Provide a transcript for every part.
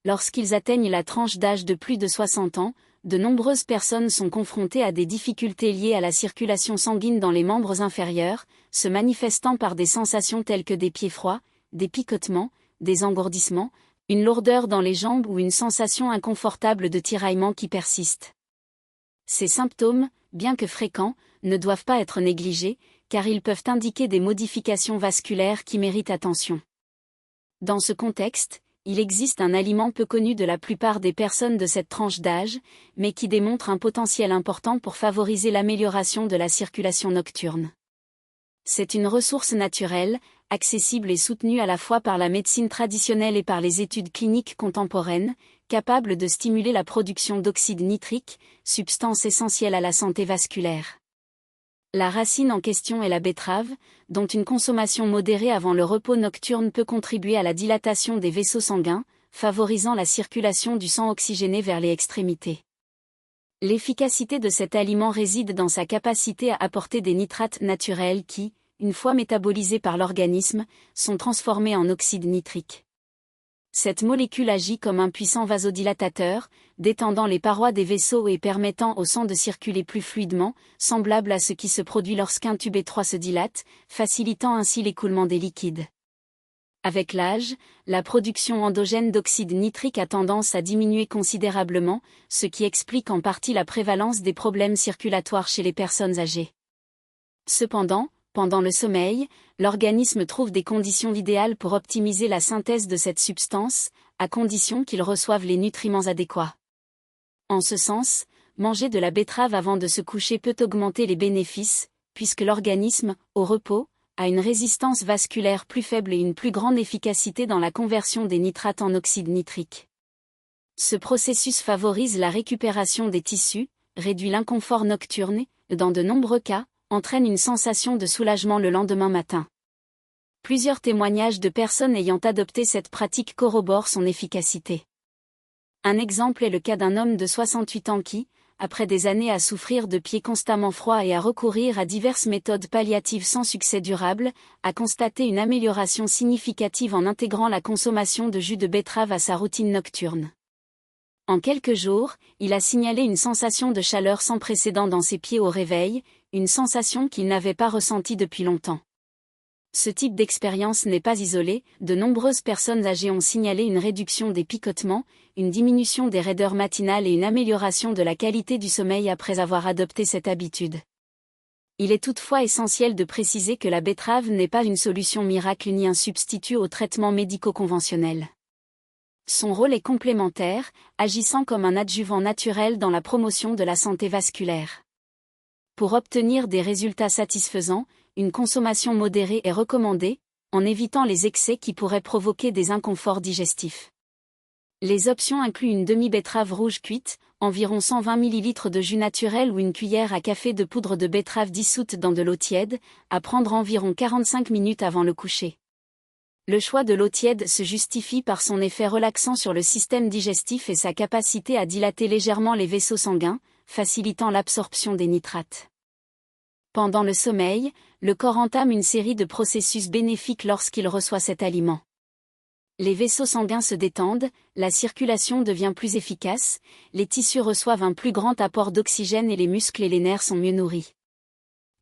lorsqu'ils atteignent la tranche d'âge de plus de 60 ans, de nombreuses personnes sont confrontées à des difficultés liées à la circulation sanguine dans les membres inférieurs, se manifestant par des sensations telles que des pieds froids, des picotements, des engourdissements, une lourdeur dans les jambes ou une sensation inconfortable de tiraillement qui persiste. Ces symptômes, bien que fréquents, ne doivent pas être négligés, car ils peuvent indiquer des modifications vasculaires qui méritent attention. Dans ce contexte, il existe un aliment peu connu de la plupart des personnes de cette tranche d'âge, mais qui démontre un potentiel important pour favoriser l'amélioration de la circulation nocturne. C'est une ressource naturelle, accessible et soutenue à la fois par la médecine traditionnelle et par les études cliniques contemporaines, capable de stimuler la production d'oxyde nitrique, substance essentielle à la santé vasculaire. La racine en question est la betterave, dont une consommation modérée avant le repos nocturne peut contribuer à la dilatation des vaisseaux sanguins, favorisant la circulation du sang oxygéné vers les extrémités. L'efficacité de cet aliment réside dans sa capacité à apporter des nitrates naturels qui, une fois métabolisés par l'organisme, sont transformés en oxyde nitrique. Cette molécule agit comme un puissant vasodilatateur, détendant les parois des vaisseaux et permettant au sang de circuler plus fluidement, semblable à ce qui se produit lorsqu'un tube étroit se dilate, facilitant ainsi l'écoulement des liquides. Avec l'âge, la production endogène d'oxyde nitrique a tendance à diminuer considérablement, ce qui explique en partie la prévalence des problèmes circulatoires chez les personnes âgées. Cependant, pendant le sommeil, l'organisme trouve des conditions idéales pour optimiser la synthèse de cette substance, à condition qu'il reçoive les nutriments adéquats. En ce sens, manger de la betterave avant de se coucher peut augmenter les bénéfices, puisque l'organisme, au repos, a une résistance vasculaire plus faible et une plus grande efficacité dans la conversion des nitrates en oxyde nitrique. Ce processus favorise la récupération des tissus, réduit l'inconfort nocturne et, dans de nombreux cas, entraîne une sensation de soulagement le lendemain matin. Plusieurs témoignages de personnes ayant adopté cette pratique corroborent son efficacité. Un exemple est le cas d'un homme de 68 ans qui, après des années à souffrir de pieds constamment froids et à recourir à diverses méthodes palliatives sans succès durable, a constaté une amélioration significative en intégrant la consommation de jus de betterave à sa routine nocturne. En quelques jours, il a signalé une sensation de chaleur sans précédent dans ses pieds au réveil, une sensation qu'il n'avait pas ressentie depuis longtemps. Ce type d'expérience n'est pas isolé, de nombreuses personnes âgées ont signalé une réduction des picotements, une diminution des raideurs matinales et une amélioration de la qualité du sommeil après avoir adopté cette habitude. Il est toutefois essentiel de préciser que la betterave n'est pas une solution miracle ni un substitut aux traitements médicaux conventionnels. Son rôle est complémentaire, agissant comme un adjuvant naturel dans la promotion de la santé vasculaire. Pour obtenir des résultats satisfaisants, une consommation modérée est recommandée, en évitant les excès qui pourraient provoquer des inconforts digestifs. Les options incluent une demi-betterave rouge cuite, environ 120 ml de jus naturel ou une cuillère à café de poudre de betterave dissoute dans de l'eau tiède, à prendre environ 45 minutes avant le coucher. Le choix de l'eau tiède se justifie par son effet relaxant sur le système digestif et sa capacité à dilater légèrement les vaisseaux sanguins, facilitant l'absorption des nitrates. Pendant le sommeil, le corps entame une série de processus bénéfiques lorsqu'il reçoit cet aliment. Les vaisseaux sanguins se détendent, la circulation devient plus efficace, les tissus reçoivent un plus grand apport d'oxygène et les muscles et les nerfs sont mieux nourris.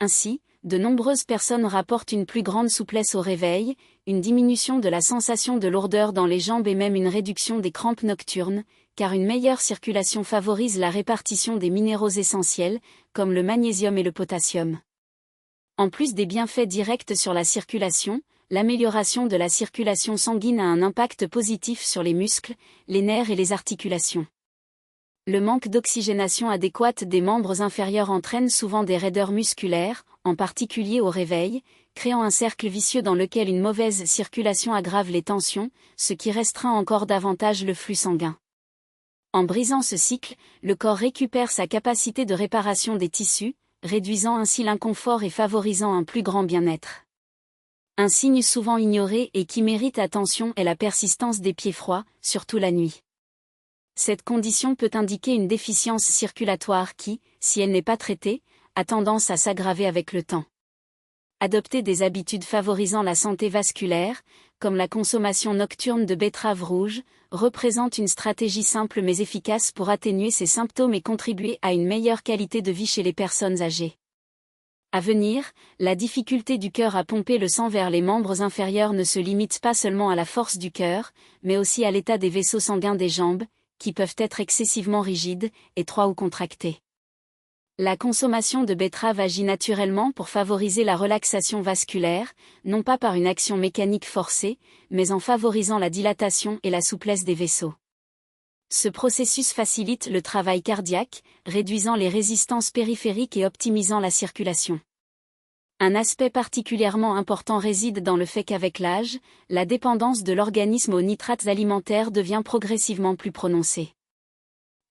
Ainsi, de nombreuses personnes rapportent une plus grande souplesse au réveil, une diminution de la sensation de lourdeur dans les jambes et même une réduction des crampes nocturnes, car une meilleure circulation favorise la répartition des minéraux essentiels, comme le magnésium et le potassium. En plus des bienfaits directs sur la circulation, l'amélioration de la circulation sanguine a un impact positif sur les muscles, les nerfs et les articulations. Le manque d'oxygénation adéquate des membres inférieurs entraîne souvent des raideurs musculaires, en particulier au réveil, créant un cercle vicieux dans lequel une mauvaise circulation aggrave les tensions, ce qui restreint encore davantage le flux sanguin. En brisant ce cycle, le corps récupère sa capacité de réparation des tissus, réduisant ainsi l'inconfort et favorisant un plus grand bien-être. Un signe souvent ignoré et qui mérite attention est la persistance des pieds froids, surtout la nuit. Cette condition peut indiquer une déficience circulatoire qui, si elle n'est pas traitée, a tendance à s'aggraver avec le temps. Adopter des habitudes favorisant la santé vasculaire, comme la consommation nocturne de betteraves rouges, représente une stratégie simple mais efficace pour atténuer ces symptômes et contribuer à une meilleure qualité de vie chez les personnes âgées. À venir, la difficulté du cœur à pomper le sang vers les membres inférieurs ne se limite pas seulement à la force du cœur, mais aussi à l'état des vaisseaux sanguins des jambes, qui peuvent être excessivement rigides, étroits ou contractés. La consommation de betteraves agit naturellement pour favoriser la relaxation vasculaire, non pas par une action mécanique forcée, mais en favorisant la dilatation et la souplesse des vaisseaux. Ce processus facilite le travail cardiaque, réduisant les résistances périphériques et optimisant la circulation. Un aspect particulièrement important réside dans le fait qu'avec l'âge, la dépendance de l'organisme aux nitrates alimentaires devient progressivement plus prononcée.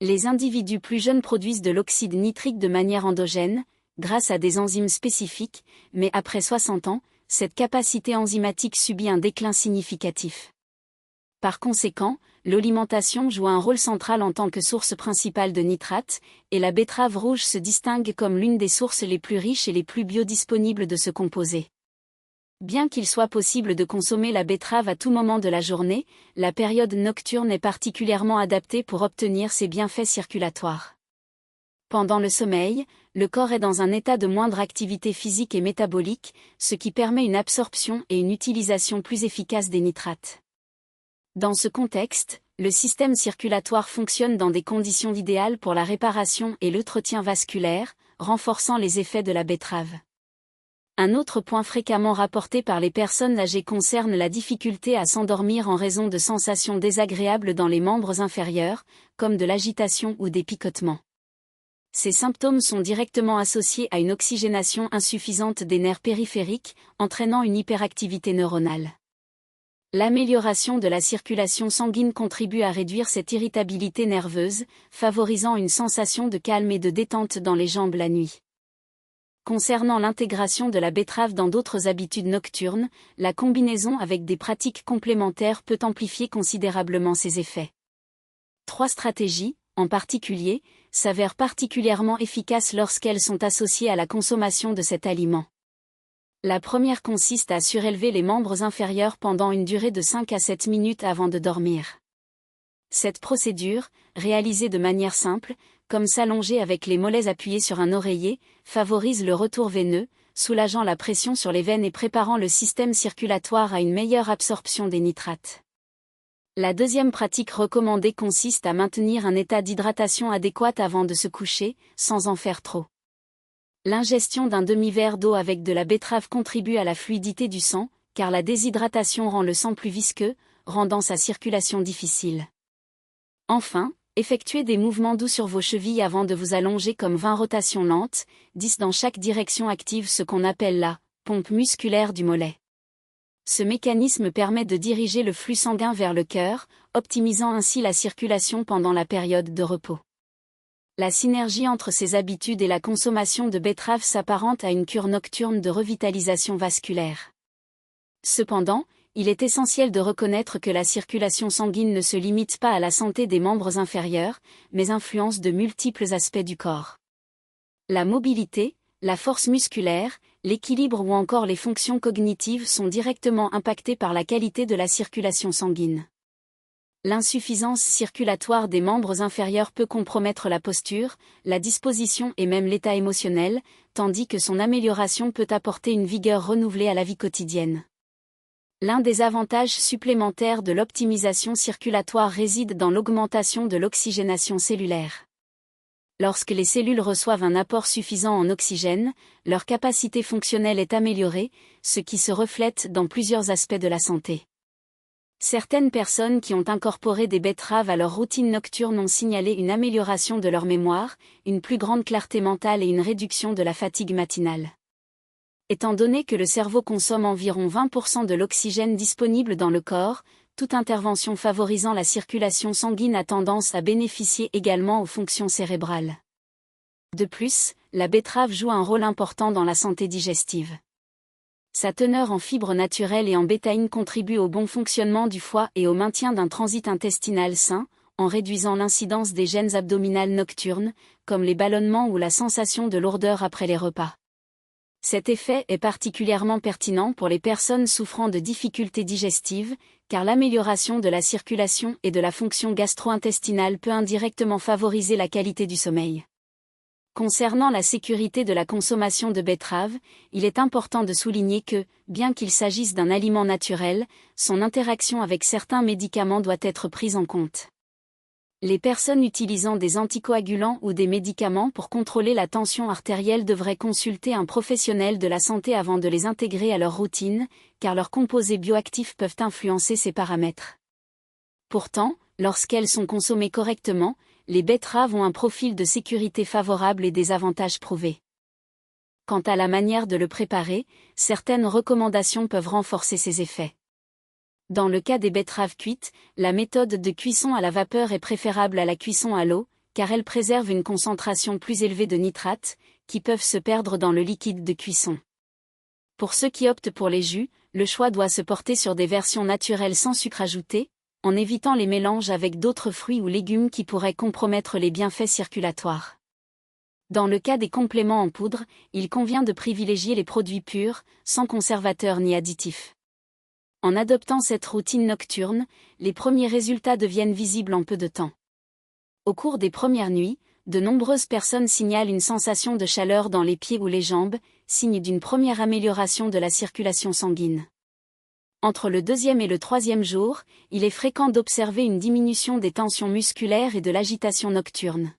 Les individus plus jeunes produisent de l'oxyde nitrique de manière endogène, grâce à des enzymes spécifiques, mais après 60 ans, cette capacité enzymatique subit un déclin significatif. Par conséquent, l'alimentation joue un rôle central en tant que source principale de nitrates, et la betterave rouge se distingue comme l'une des sources les plus riches et les plus biodisponibles de ce composé. Bien qu'il soit possible de consommer la betterave à tout moment de la journée, la période nocturne est particulièrement adaptée pour obtenir ses bienfaits circulatoires. Pendant le sommeil, le corps est dans un état de moindre activité physique et métabolique, ce qui permet une absorption et une utilisation plus efficace des nitrates. Dans ce contexte, le système circulatoire fonctionne dans des conditions idéales pour la réparation et l'entretien vasculaire, renforçant les effets de la betterave. Un autre point fréquemment rapporté par les personnes âgées concerne la difficulté à s'endormir en raison de sensations désagréables dans les membres inférieurs, comme de l'agitation ou des picotements. Ces symptômes sont directement associés à une oxygénation insuffisante des nerfs périphériques, entraînant une hyperactivité neuronale. L'amélioration de la circulation sanguine contribue à réduire cette irritabilité nerveuse, favorisant une sensation de calme et de détente dans les jambes la nuit. Concernant l'intégration de la betterave dans d'autres habitudes nocturnes, la combinaison avec des pratiques complémentaires peut amplifier considérablement ses effets. 3 stratégies, en particulier, s'avèrent particulièrement efficaces lorsqu'elles sont associées à la consommation de cet aliment. La première consiste à surélever les membres inférieurs pendant une durée de 5 à 7 minutes avant de dormir. Cette procédure, réalisée de manière simple, comme s'allonger avec les mollets appuyés sur un oreiller, favorise le retour veineux, soulageant la pression sur les veines et préparant le système circulatoire à une meilleure absorption des nitrates. La deuxième pratique recommandée consiste à maintenir un état d'hydratation adéquat avant de se coucher, sans en faire trop. L'ingestion d'un demi-verre d'eau avec de la betterave contribue à la fluidité du sang, car la déshydratation rend le sang plus visqueux, rendant sa circulation difficile. Enfin, effectuez des mouvements doux sur vos chevilles avant de vous allonger comme 20 rotations lentes, 10 dans chaque direction active ce qu'on appelle la pompe musculaire du mollet. Ce mécanisme permet de diriger le flux sanguin vers le cœur, optimisant ainsi la circulation pendant la période de repos. La synergie entre ces habitudes et la consommation de betterave s'apparente à une cure nocturne de revitalisation vasculaire. Cependant, il est essentiel de reconnaître que la circulation sanguine ne se limite pas à la santé des membres inférieurs, mais influence de multiples aspects du corps. La mobilité, la force musculaire, l'équilibre ou encore les fonctions cognitives sont directement impactées par la qualité de la circulation sanguine. L'insuffisance circulatoire des membres inférieurs peut compromettre la posture, la disposition et même l'état émotionnel, tandis que son amélioration peut apporter une vigueur renouvelée à la vie quotidienne. L'un des avantages supplémentaires de l'optimisation circulatoire réside dans l'augmentation de l'oxygénation cellulaire. Lorsque les cellules reçoivent un apport suffisant en oxygène, leur capacité fonctionnelle est améliorée, ce qui se reflète dans plusieurs aspects de la santé. Certaines personnes qui ont incorporé des betteraves à leur routine nocturne ont signalé une amélioration de leur mémoire, une plus grande clarté mentale et une réduction de la fatigue matinale. Étant donné que le cerveau consomme environ 20% de l'oxygène disponible dans le corps, toute intervention favorisant la circulation sanguine a tendance à bénéficier également aux fonctions cérébrales. De plus, la betterave joue un rôle important dans la santé digestive. Sa teneur en fibres naturelles et en bétaïne contribue au bon fonctionnement du foie et au maintien d'un transit intestinal sain, en réduisant l'incidence des gênes abdominales nocturnes, comme les ballonnements ou la sensation de lourdeur après les repas. Cet effet est particulièrement pertinent pour les personnes souffrant de difficultés digestives, car l'amélioration de la circulation et de la fonction gastro-intestinale peut indirectement favoriser la qualité du sommeil. Concernant la sécurité de la consommation de betterave, il est important de souligner que, bien qu'il s'agisse d'un aliment naturel, son interaction avec certains médicaments doit être prise en compte. Les personnes utilisant des anticoagulants ou des médicaments pour contrôler la tension artérielle devraient consulter un professionnel de la santé avant de les intégrer à leur routine, car leurs composés bioactifs peuvent influencer ces paramètres. Pourtant, lorsqu'elles sont consommées correctement, les betteraves ont un profil de sécurité favorable et des avantages prouvés. Quant à la manière de le préparer, certaines recommandations peuvent renforcer ces effets. Dans le cas des betteraves cuites, la méthode de cuisson à la vapeur est préférable à la cuisson à l'eau, car elle préserve une concentration plus élevée de nitrates, qui peuvent se perdre dans le liquide de cuisson. Pour ceux qui optent pour les jus, le choix doit se porter sur des versions naturelles sans sucre ajouté, en évitant les mélanges avec d'autres fruits ou légumes qui pourraient compromettre les bienfaits circulatoires. Dans le cas des compléments en poudre, il convient de privilégier les produits purs, sans conservateurs ni additifs. En adoptant cette routine nocturne, les premiers résultats deviennent visibles en peu de temps. Au cours des premières nuits, de nombreuses personnes signalent une sensation de chaleur dans les pieds ou les jambes, signe d'une première amélioration de la circulation sanguine. Entre le deuxième et le troisième jour, il est fréquent d'observer une diminution des tensions musculaires et de l'agitation nocturne.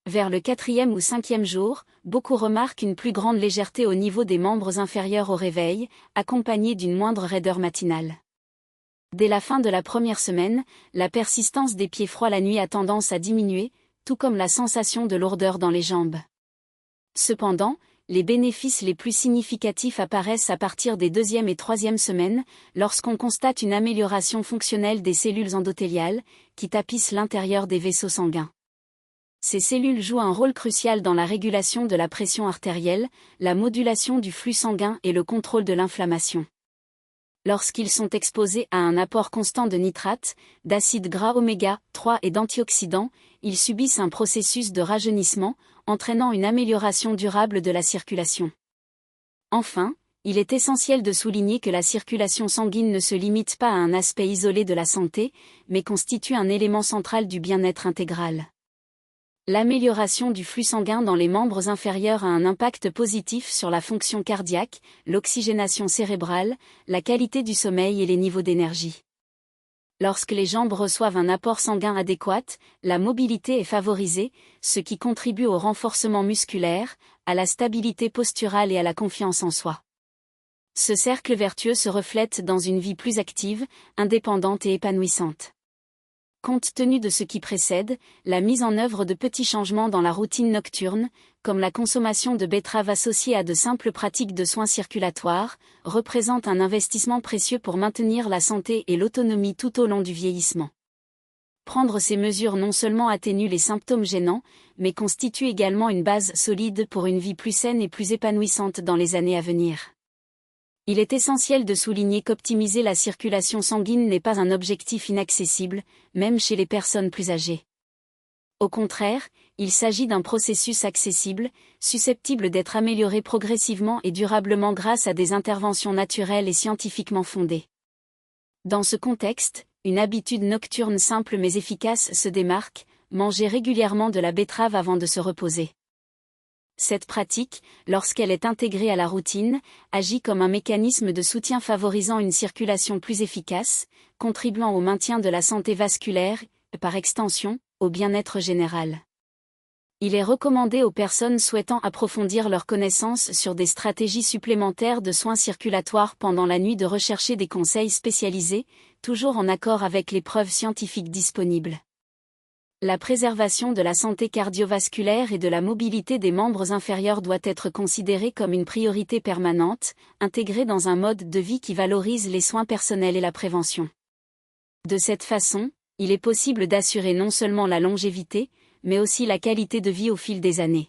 Vers le quatrième ou cinquième jour, beaucoup remarquent une plus grande légèreté au niveau des membres inférieurs au réveil, accompagnée d'une moindre raideur matinale. Dès la fin de la première semaine, la persistance des pieds froids la nuit a tendance à diminuer, tout comme la sensation de lourdeur dans les jambes. Cependant, les bénéfices les plus significatifs apparaissent à partir des deuxième et troisième semaines, lorsqu'on constate une amélioration fonctionnelle des cellules endothéliales, qui tapissent l'intérieur des vaisseaux sanguins. Ces cellules jouent un rôle crucial dans la régulation de la pression artérielle, la modulation du flux sanguin et le contrôle de l'inflammation. Lorsqu'ils sont exposés à un apport constant de nitrates, d'acides gras oméga 3 et d'antioxydants, ils subissent un processus de rajeunissement, entraînant une amélioration durable de la circulation. Enfin, il est essentiel de souligner que la circulation sanguine ne se limite pas à un aspect isolé de la santé, mais constitue un élément central du bien-être intégral. L'amélioration du flux sanguin dans les membres inférieurs a un impact positif sur la fonction cardiaque, l'oxygénation cérébrale, la qualité du sommeil et les niveaux d'énergie. Lorsque les jambes reçoivent un apport sanguin adéquat, la mobilité est favorisée, ce qui contribue au renforcement musculaire, à la stabilité posturale et à la confiance en soi. Ce cercle vertueux se reflète dans une vie plus active, indépendante et épanouissante. Compte tenu de ce qui précède, la mise en œuvre de petits changements dans la routine nocturne, comme la consommation de betteraves associée à de simples pratiques de soins circulatoires, représente un investissement précieux pour maintenir la santé et l'autonomie tout au long du vieillissement. Prendre ces mesures non seulement atténue les symptômes gênants, mais constitue également une base solide pour une vie plus saine et plus épanouissante dans les années à venir. Il est essentiel de souligner qu'optimiser la circulation sanguine n'est pas un objectif inaccessible, même chez les personnes plus âgées. Au contraire, il s'agit d'un processus accessible, susceptible d'être amélioré progressivement et durablement grâce à des interventions naturelles et scientifiquement fondées. Dans ce contexte, une habitude nocturne simple mais efficace se démarque: manger régulièrement de la betterave avant de se reposer. Cette pratique, lorsqu'elle est intégrée à la routine, agit comme un mécanisme de soutien favorisant une circulation plus efficace, contribuant au maintien de la santé vasculaire et, par extension, au bien-être général. Il est recommandé aux personnes souhaitant approfondir leurs connaissances sur des stratégies supplémentaires de soins circulatoires pendant la nuit de rechercher des conseils spécialisés, toujours en accord avec les preuves scientifiques disponibles. La préservation de la santé cardiovasculaire et de la mobilité des membres inférieurs doit être considérée comme une priorité permanente, intégrée dans un mode de vie qui valorise les soins personnels et la prévention. De cette façon, il est possible d'assurer non seulement la longévité, mais aussi la qualité de vie au fil des années.